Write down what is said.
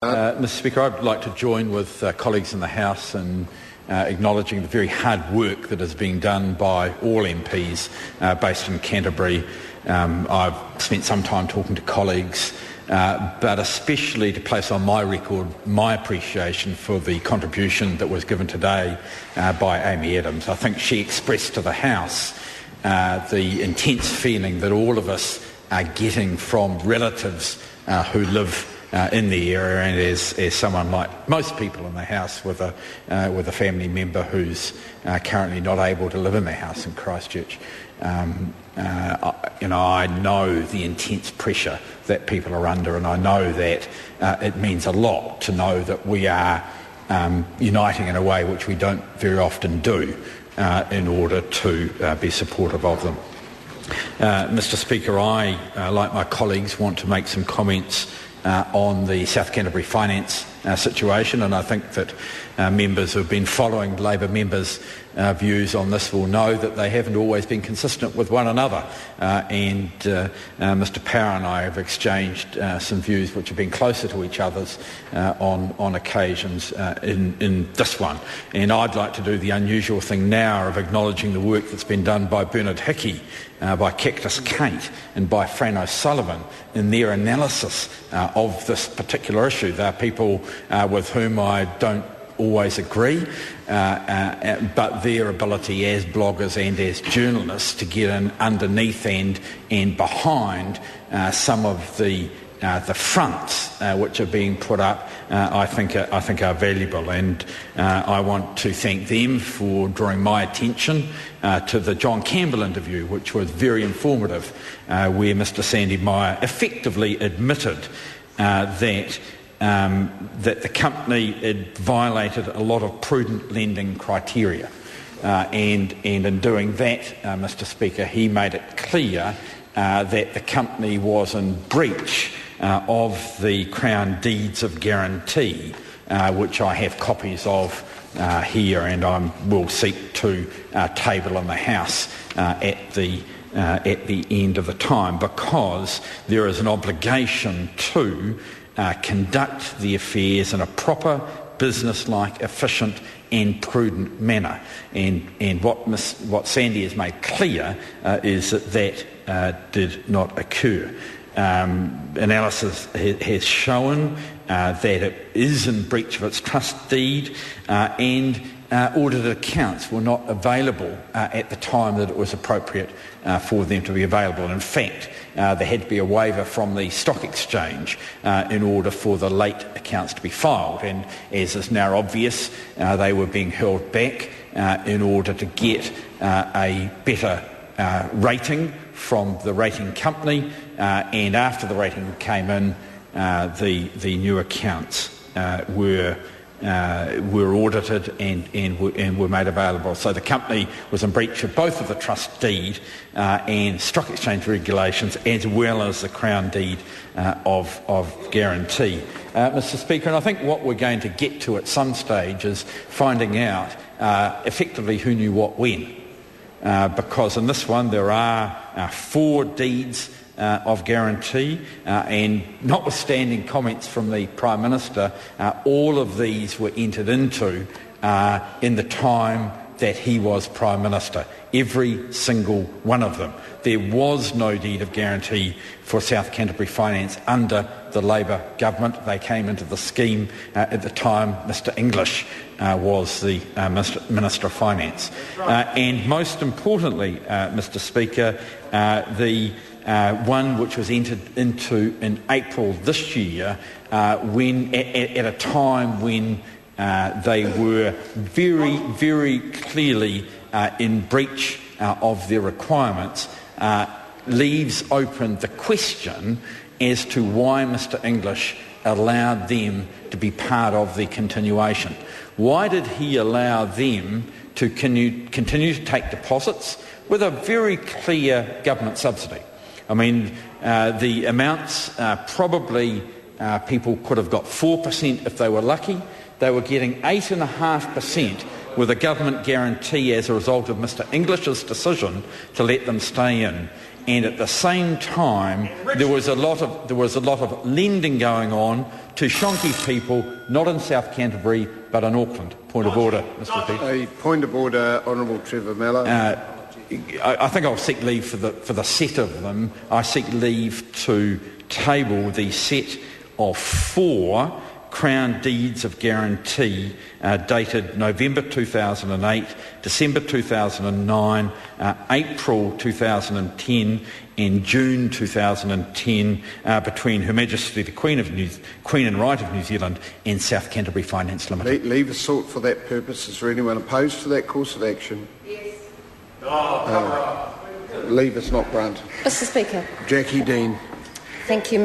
Mr Speaker, I'd like to join with colleagues in the House in acknowledging the very hard work that is being done by all MPs based in Canterbury. I've spent some time talking to colleagues, but especially to place on my record my appreciation for the contribution that was given today by Amy Adams. I think she expressed to the House the intense feeling that all of us are getting from relatives who live in the area, and as someone like most people in the House with a family member who's currently not able to live in the house in Christchurch, I know the intense pressure that people are under, and I know that it means a lot to know that we are uniting in a way which we don't very often do in order to be supportive of them. Mr Speaker, I, like my colleagues, want to make some comments on the South Canterbury finance situation, and I think that members who have been following Labor members' views on this will know that they haven't always been consistent with one another, and Mr Power and I have exchanged some views which have been closer to each other's on occasions in this one. And I'd like to do the unusual thing now of acknowledging the work that's been done by Bernard Hickey, by Cactus Kate and by Fran O'Sullivan in their analysis of this particular issue. They are people with whom I don't always agree, but their ability as bloggers and as journalists to get in underneath and behind some of the fronts which are being put up, I think are valuable, and I want to thank them for drawing my attention to the John Campbell interview, which was very informative, where Mr Sandy Meyer effectively admitted that the company had violated a lot of prudent lending criteria, and in doing that, Mr Speaker, he made it clear that the company was in breach of the Crown Deeds of Guarantee, which I have copies of here, and I will seek to table in the House at the end of the time, because there is an obligation to conduct the affairs in a proper, business-like, efficient and prudent manner. And what Sandy has made clear is that did not occur. Analysis has shown that it is in breach of its trust deed, and audited accounts were not available at the time that it was appropriate for them to be available. And in fact, there had to be a waiver from the stock exchange in order for the late accounts to be filed, and as is now obvious, they were being held back in order to get a better rating from the rating company, and after the rating came in, the new accounts were audited and were made available. So the company was in breach of both of the trust deed and stock exchange regulations, as well as the Crown Deed of Guarantee. Mr Speaker, and I think what we're going to get to at some stage is finding out effectively who knew what when. Because in this one there are 4 deeds of guarantee, and notwithstanding comments from the Prime Minister, all of these were entered into in the time that he was Prime Minister. Every single one of them. There was no deed of guarantee for South Canterbury Finance under the Labor government. They came into the scheme at the time Mr English was the Minister of Finance. And most importantly, Mr Speaker, the one which was entered into in April this year, when at a time when they were very, very clearly in breach of their requirements, leaves open the question as to why Mr English allowed them to be part of the continuation. Why did he allow them to continue to take deposits with a very clear government subsidy? I mean, the amounts probably people could have got 4% if they were lucky. They were getting 8.5% with a government guarantee as a result of Mr English's decision to let them stay in. and at the same time there was a lot of lending going on to shonky people, not in South Canterbury but in Auckland. Point of order, Mr. Speaker. A point of order, Honourable Trevor Mallard. I think I'll seek leave for the set of them. I seek leave to table the set of 4 Crown Deeds of Guarantee dated November 2008, December 2009, April 2010 and June 2010 between Her Majesty the Queen and Right of New Zealand and South Canterbury Finance Limited. Leave is sought for that purpose. Is there anyone opposed to that course of action? Yes. Leave is not granted. Mr. Speaker. Jackie Dean. Thank you,